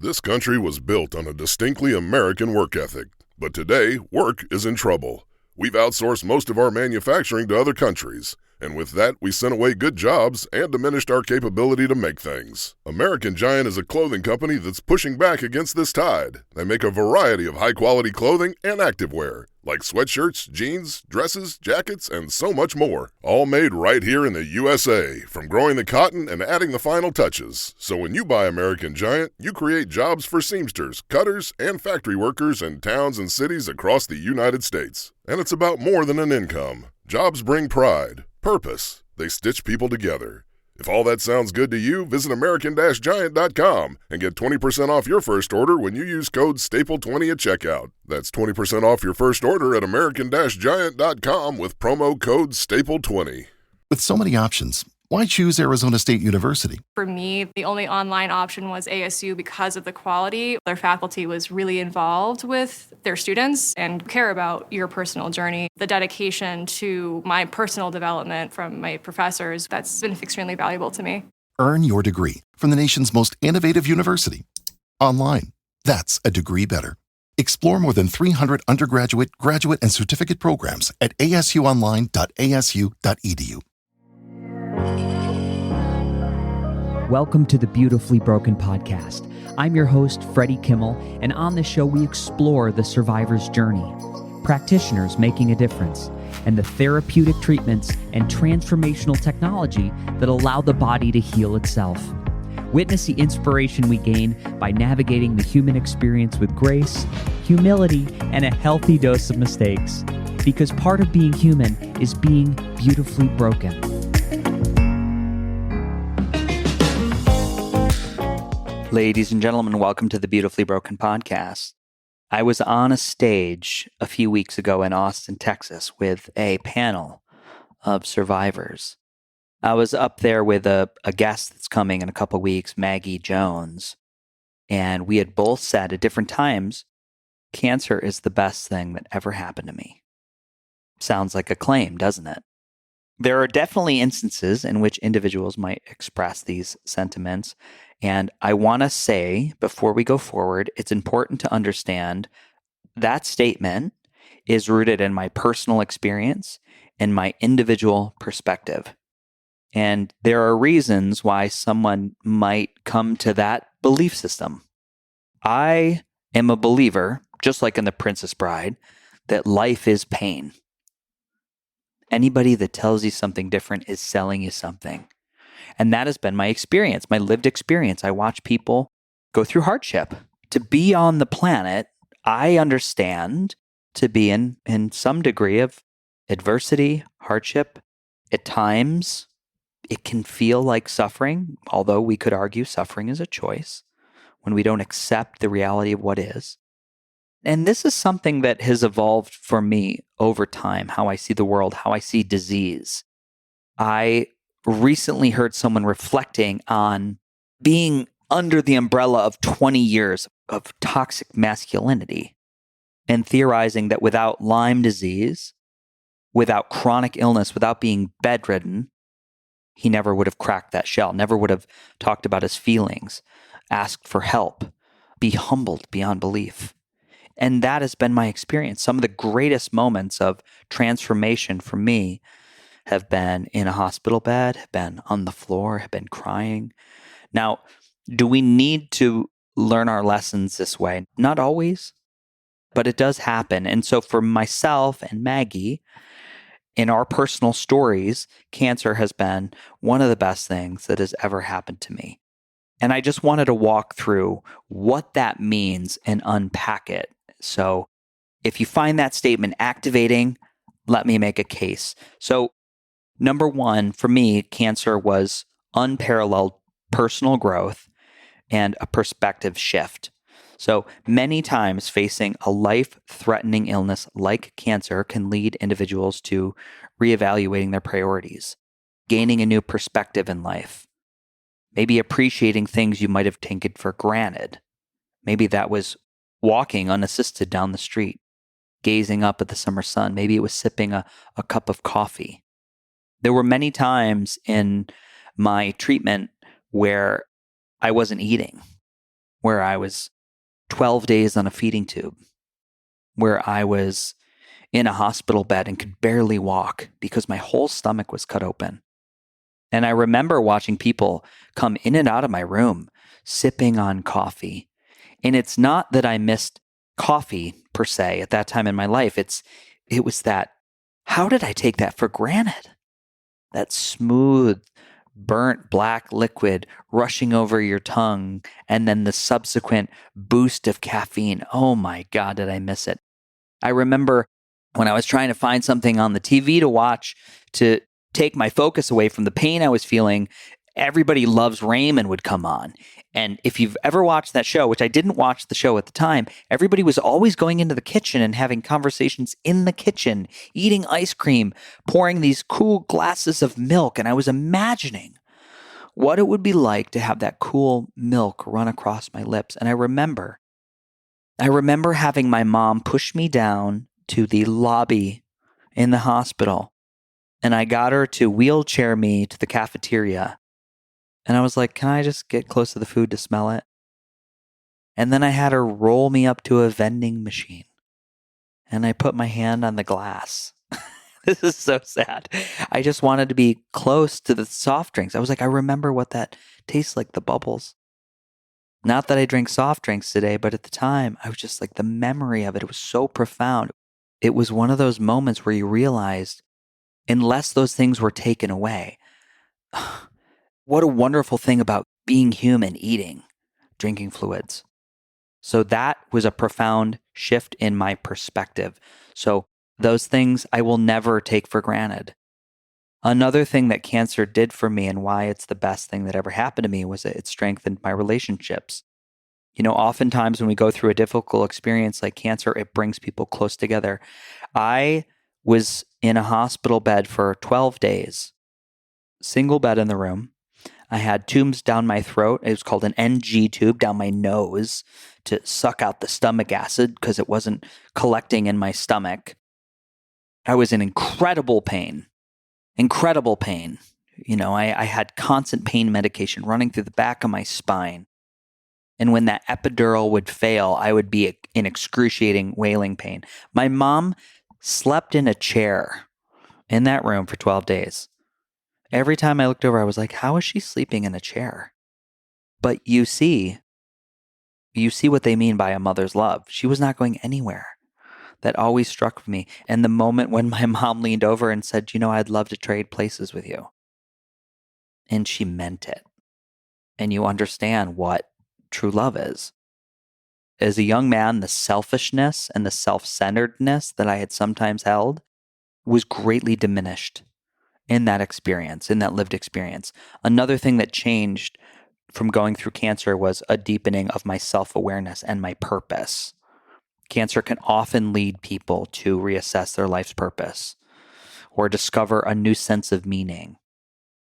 This country was built on a distinctly American work ethic, but today, work is in trouble. We've outsourced most of our manufacturing to other countries, and with that, we sent away good jobs and diminished our capability to make things. American Giant is a clothing company that's pushing back against this tide. They make a variety of high-quality clothing and activewear, like sweatshirts, jeans, dresses, jackets, and so much more. All made right here in the USA, from growing the cotton and adding the final touches. So when you buy American Giant, you create jobs for seamsters, cutters, and factory workers in towns and cities across the United States. And it's about more than an income. Jobs bring pride, purpose. They stitch people together. If all that sounds good to you, visit American-Giant.com and get 20% off your first order when you use code STAPLE20 at checkout. That's 20% off your first order at American-Giant.com with promo code STAPLE20. With so many options, why choose Arizona State University? For me, the only online option was ASU because of the quality. Their faculty was really involved with their students and care about your personal journey. The dedication to my personal development from my professors, that's been extremely valuable to me. Earn your degree from the nation's most innovative university. Online. That's a degree better. Explore more than 300 undergraduate, graduate, and certificate programs at asuonline.asu.edu. Welcome to the Beautifully Broken podcast. I'm your host, Freddie Kimmel, and on this show we explore the survivor's journey, practitioners making a difference, and the therapeutic treatments and transformational technology that allow the body to heal itself. Witness the inspiration we gain by navigating the human experience with grace, humility, and a healthy dose of mistakes. Because part of being human is being beautifully broken. Ladies and gentlemen, welcome to the Beautifully Broken podcast. I was on a stage a few weeks ago in Austin, Texas, with a panel of survivors. I was up there with a guest that's coming in a couple weeks, Maggie Jones, and we had both said at different times, cancer is the best thing that ever happened to me. Sounds like a claim, doesn't it? There are definitely instances in which individuals might express these sentiments. And I want to say, before we go forward, it's important to understand that statement is rooted in my personal experience and my individual perspective. And there are reasons why someone might come to that belief system. I am a believer, just like in The Princess Bride, that life is pain. Anybody that tells you something different is selling you something. And that has been my experience, my lived experience. I watch people go through hardship. To be on the planet, I understand to be in some degree of adversity, hardship. At times, it can feel like suffering, although we could argue suffering is a choice when we don't accept the reality of what is. And this is something that has evolved for me over time, how I see the world, how I see disease. I recently heard someone reflecting on being under the umbrella of 20 years of toxic masculinity and theorizing that without Lyme disease, without chronic illness, without being bedridden, he never would have cracked that shell, never would have talked about his feelings, asked for help, be humbled beyond belief. And that has been my experience. Some of the greatest moments of transformation for me have been in a hospital bed, have been on the floor, have been crying. Now, do we need to learn our lessons this way? Not always, but it does happen. And so for myself and Maggie, in our personal stories, cancer has been one of the best things that has ever happened to me. And I just wanted to walk through what that means and unpack it. So if you find that statement activating, let me make a case. So number one, for me, cancer was unparalleled personal growth and a perspective shift. So many times facing a life-threatening illness like cancer can lead individuals to reevaluating their priorities, gaining a new perspective in life, maybe appreciating things you might have taken for granted. Maybe that was walking unassisted down the street, gazing up at the summer sun. Maybe it was sipping a cup of coffee. There were many times in my treatment where I wasn't eating, where I was 12 days on a feeding tube, where I was in a hospital bed and could barely walk because my whole stomach was cut open. And I remember watching people come in and out of my room, sipping on coffee. And it's not that I missed coffee per se at that time in my life. It was that, how did I take that for granted? That smooth, burnt black liquid rushing over your tongue, and then the subsequent boost of caffeine. Oh my God, did I miss it? I remember when I was trying to find something on the TV to watch to take my focus away from the pain I was feeling, Everybody Loves Raymond would come on. And if you've ever watched that show, which I didn't watch the show at the time, everybody was always going into the kitchen and having conversations in the kitchen, eating ice cream, pouring these cool glasses of milk. And I was imagining what it would be like to have that cool milk run across my lips. And I remember having my mom push me down to the lobby in the hospital, and I got her to wheelchair me to the cafeteria. And I was like, can I just get close to the food to smell it? And then I had her roll me up to a vending machine, and I put my hand on the glass. This is so sad. I just wanted to be close to the soft drinks. I was like, I remember what that tastes like, the bubbles. Not that I drink soft drinks today, but at the time, I was just like, the memory of it was so profound. It was one of those moments where you realized, unless those things were taken away, what a wonderful thing about being human, eating, drinking fluids. So that was a profound shift in my perspective. So those things I will never take for granted. Another thing that cancer did for me, and why it's the best thing that ever happened to me, was that it strengthened my relationships. You know, oftentimes when we go through a difficult experience like cancer, it brings people close together. I was in a hospital bed for 12 days, single bed in the room. I had tubes down my throat. It was called an NG tube down my nose to suck out the stomach acid because it wasn't collecting in my stomach. I was in incredible pain. You know, I had constant pain medication running through the back of my spine. And when that epidural would fail, I would be in excruciating wailing pain. My mom slept in a chair in that room for 12 days. Every time I looked over, I was like, how is she sleeping in a chair? But you see what they mean by a mother's love. She was not going anywhere. That always struck me. And the moment when my mom leaned over and said, you know, I'd love to trade places with you. And she meant it. And you understand what true love is. As a young man, the selfishness and the self-centeredness that I had sometimes held was greatly diminished in that experience, in that lived experience. Another thing that changed from going through cancer was a deepening of my self-awareness and my purpose. Cancer can often lead people to reassess their life's purpose or discover a new sense of meaning.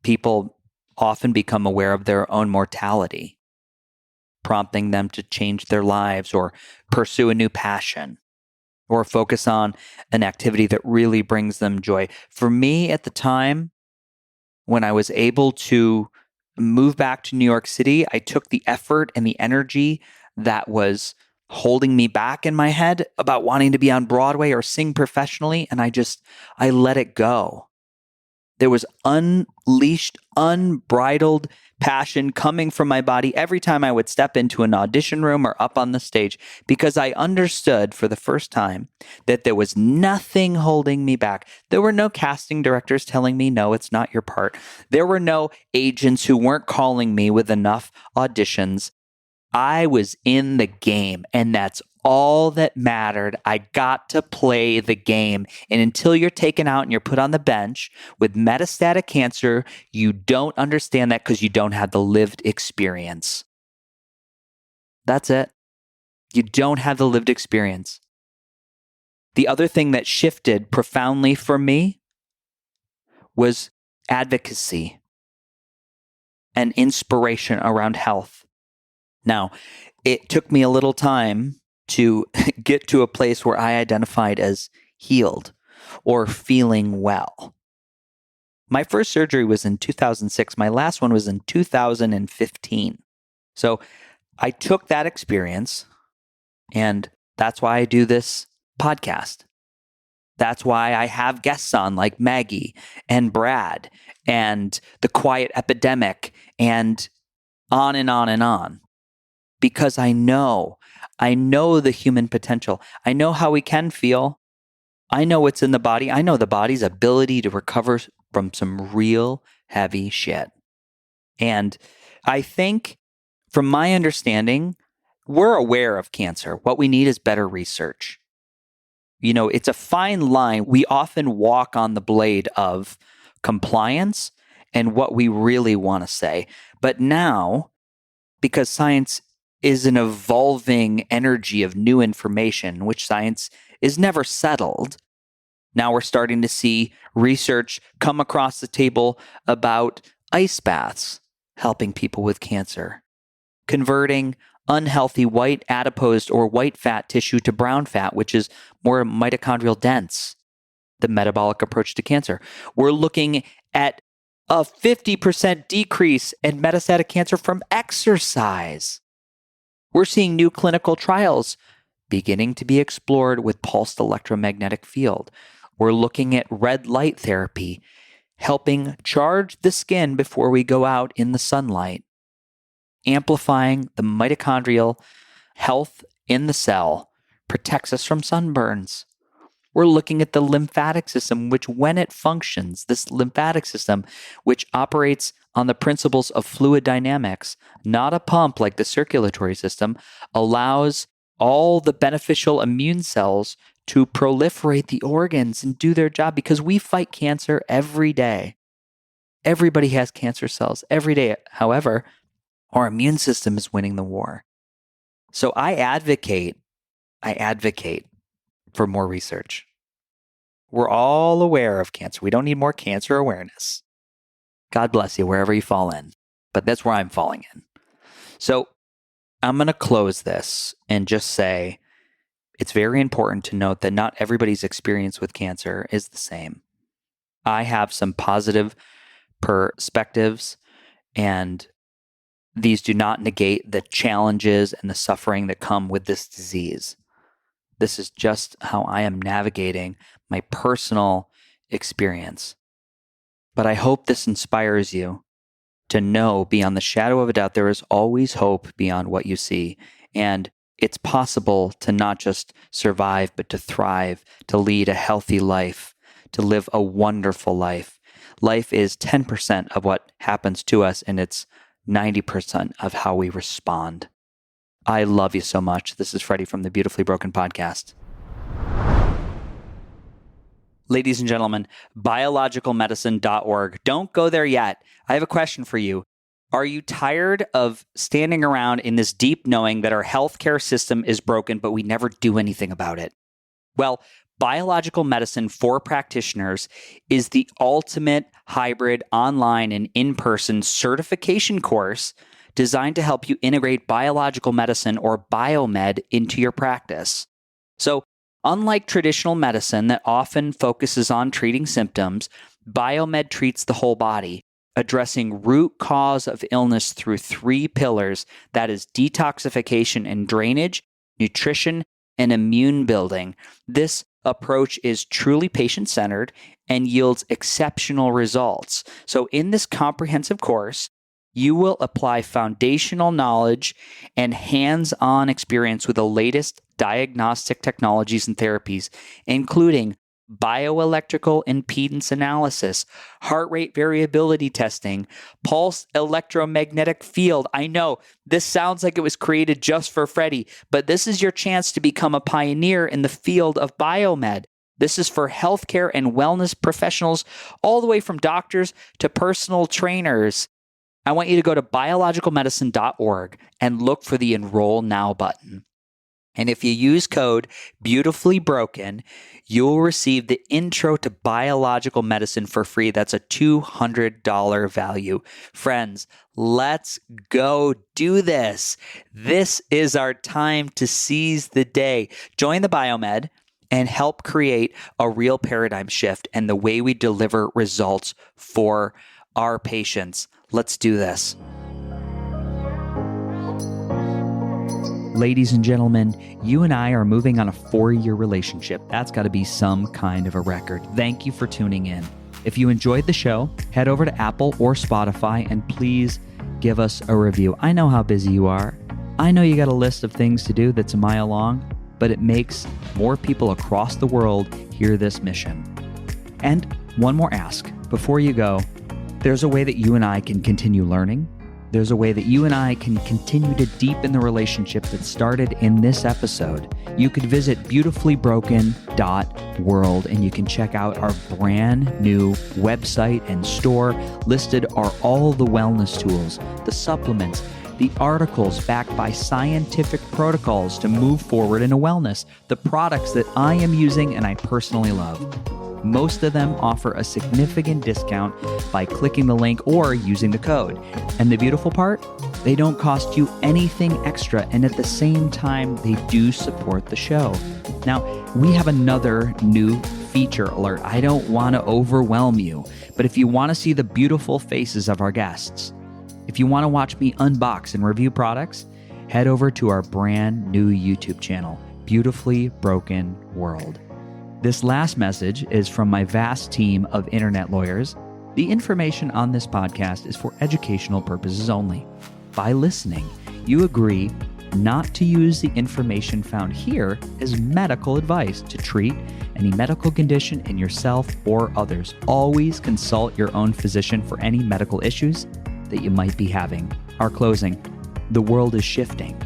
People often become aware of their own mortality, prompting them to change their lives or pursue a new passion or focus on an activity that really brings them joy. For me at the time, when I was able to move back to New York City, I took the effort and the energy that was holding me back in my head about wanting to be on Broadway or sing professionally, and I let it go. There was unleashed, unbridled passion coming from my body every time I would step into an audition room or up on the stage, because I understood for the first time that there was nothing holding me back. There were no casting directors telling me, no, it's not your part. There were no agents who weren't calling me with enough auditions. I was in the game, and that's all that mattered. I got to play the game. And until you're taken out and you're put on the bench with metastatic cancer, you don't understand that because you don't have the lived experience. That's it. You don't have the lived experience. The other thing that shifted profoundly for me was advocacy and inspiration around health. Now, it took me a little time to get to a place where I identified as healed or feeling well. My first surgery was in 2006. My last one was in 2015. So I took that experience, and that's why I do this podcast. That's why I have guests on like Maggie and Brad and The Quiet Epidemic and on and on and on. Because I know the human potential. I know how we can feel. I know what's in the body. I know the body's ability to recover from some real heavy shit. And I think, from my understanding, we're aware of cancer. What we need is better research. You know, it's a fine line. We often walk on the blade of compliance and what we really want to say. But now, because science is an evolving energy of new information, which science is never settled, now we're starting to see research come across the table about ice baths helping people with cancer, converting unhealthy white adipose or white fat tissue to brown fat, which is more mitochondrial dense, the metabolic approach to cancer. We're looking at a 50% decrease in metastatic cancer from exercise. We're seeing new clinical trials beginning to be explored with pulsed electromagnetic field. We're looking at red light therapy, helping charge the skin before we go out in the sunlight, amplifying the mitochondrial health in the cell, protects us from sunburns. We're looking at the lymphatic system, which when it functions, this lymphatic system, which operates on the principles of fluid dynamics, not a pump like the circulatory system, allows all the beneficial immune cells to proliferate the organs and do their job, because we fight cancer every day. Everybody has cancer cells every day. However, our immune system is winning the war. So I advocate for more research. We're all aware of cancer. We don't need more cancer awareness. God bless you wherever you fall in. But that's where I'm falling in. So I'm going to close this and just say it's very important to note that not everybody's experience with cancer is the same. I have some positive perspectives, and these do not negate the challenges and the suffering that come with this disease. This is just how I am navigating my personal experience. But I hope this inspires you to know beyond the shadow of a doubt there is always hope beyond what you see. And it's possible to not just survive, but to thrive, to lead a healthy life, to live a wonderful life. Life is 10% of what happens to us, and it's 90% of how we respond. I love you so much. This is Freddie from the Beautifully Broken podcast. Ladies and gentlemen, biologicalmedicine.org. Don't go there yet. I have a question for you. Are you tired of standing around in this deep knowing that our healthcare system is broken, but we never do anything about it? Well, Biological Medicine for Practitioners is the ultimate hybrid online and in-person certification course designed to help you integrate biological medicine or biomed into your practice. So, unlike traditional medicine that often focuses on treating symptoms, biomed treats the whole body, addressing root cause of illness through 3 pillars, that is detoxification and drainage, nutrition, and immune building. This approach is truly patient-centered and yields exceptional results. So in this comprehensive course, you will apply foundational knowledge and hands-on experience with the latest diagnostic technologies and therapies, including bioelectrical impedance analysis, heart rate variability testing, pulse electromagnetic field. I know this sounds like it was created just for Freddie, but this is your chance to become a pioneer in the field of biomed. This is for healthcare and wellness professionals, all the way from doctors to personal trainers. I want you to go to biologicalmedicine.org and look for the Enroll Now button. And if you use code beautifullybroken, you'll receive the intro to biological medicine for free. That's a $200 value. Friends, let's go do this. This is our time to seize the day. Join the Biomed and help create a real paradigm shift and the way we deliver results for our patients. Let's do this. Ladies and gentlemen, you and I are moving on a 4-year relationship. That's got to be some kind of a record. Thank you for tuning in. If you enjoyed the show, head over to Apple or Spotify and please give us a review. I know how busy you are. I know you got a list of things to do that's a mile long, but it makes more people across the world hear this mission. And one more ask before you go. There's a way that you and I can continue learning. There's a way that you and I can continue to deepen the relationship that started in this episode. You could visit beautifullybroken.world and you can check out our brand new website and store. Listed are all the wellness tools, the supplements, the articles backed by scientific protocols to move forward into wellness, the products that I am using and I personally love. Most of them offer a significant discount by clicking the link or using the code. And the beautiful part? They don't cost you anything extra, and at the same time, they do support the show. Now, we have another new feature alert. I don't want to overwhelm you, but if you want to see the beautiful faces of our guests, if you want to watch me unbox and review products, head over to our brand new YouTube channel, Beautifully Broken World. This last message is from my vast team of internet lawyers. The information on this podcast is for educational purposes only. By listening, you agree not to use the information found here as medical advice to treat any medical condition in yourself or others. Always consult your own physician for any medical issues that you might be having. Our closing. The world is shifting.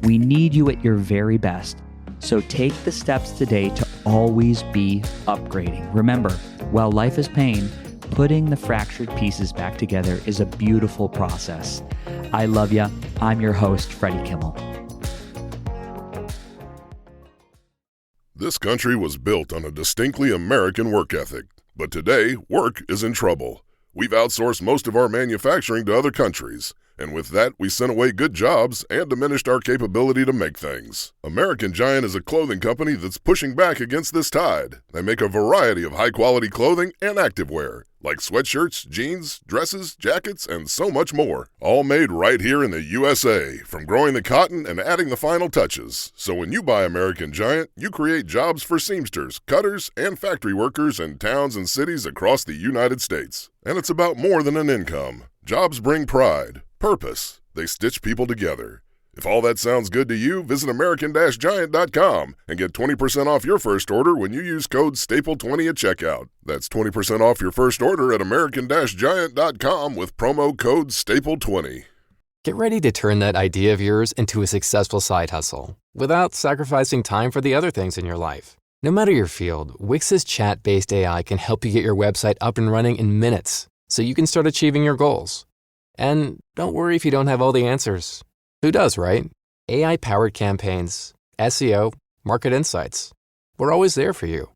We need you at your very best. So take the steps today to always be upgrading. Remember, while life is pain, putting the fractured pieces back together is a beautiful process. I love ya. I'm your host, Freddie Kimmel. This country was built on a distinctly American work ethic, but today, work is in trouble. We've outsourced most of our manufacturing to other countries, and with that, we sent away good jobs and diminished our capability to make things. American Giant is a clothing company that's pushing back against this tide. They make a variety of high-quality clothing and activewear, like sweatshirts, jeans, dresses, jackets, and so much more. All made right here in the USA, from growing the cotton and adding the final touches. So when you buy American Giant, you create jobs for seamsters, cutters, and factory workers in towns and cities across the United States. And it's about more than an income. Jobs bring pride, purpose. They stitch people together. If all that sounds good to you, visit American-Giant.com and get 20% off your first order when you use code STAPLE20 at checkout. That's 20% off your first order at American-Giant.com with promo code STAPLE20. Get ready to turn that idea of yours into a successful side hustle without sacrificing time for the other things in your life. No matter your field, Wix's chat-based AI can help you get your website up and running in minutes so you can start achieving your goals. And don't worry if you don't have all the answers. Who does, right? AI-powered campaigns, SEO, market insights. We're always there for you.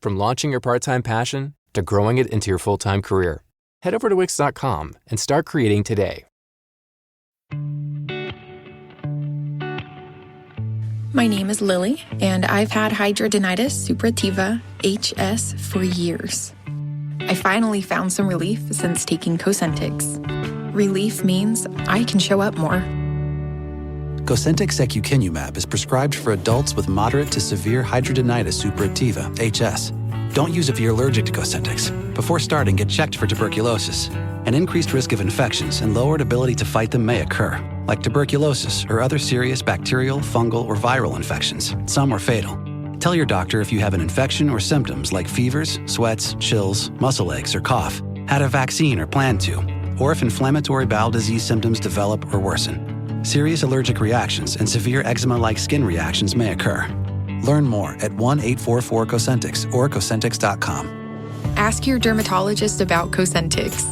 From launching your part-time passion to growing it into your full-time career. Head over to Wix.com and start creating today. My name is Lily, and I've had hidradenitis suppurativa, HS, for years. I finally found some relief since taking Cosentyx. Relief means I can show up more. Cosentyx secukinumab is prescribed for adults with moderate to severe hidradenitis suppurativa, HS. Don't use if you're allergic to Cosentyx. Before starting, get checked for tuberculosis. An increased risk of infections and lowered ability to fight them may occur, like tuberculosis or other serious bacterial, fungal, or viral infections. Some are fatal. Tell your doctor if you have an infection or symptoms like fevers, sweats, chills, muscle aches, or cough, had a vaccine or plan to, or if inflammatory bowel disease symptoms develop or worsen. Serious allergic reactions and severe eczema-like skin reactions may occur. Learn more at 1-844-COSENTYX or Cosentyx.com. Ask your dermatologist about Cosentyx.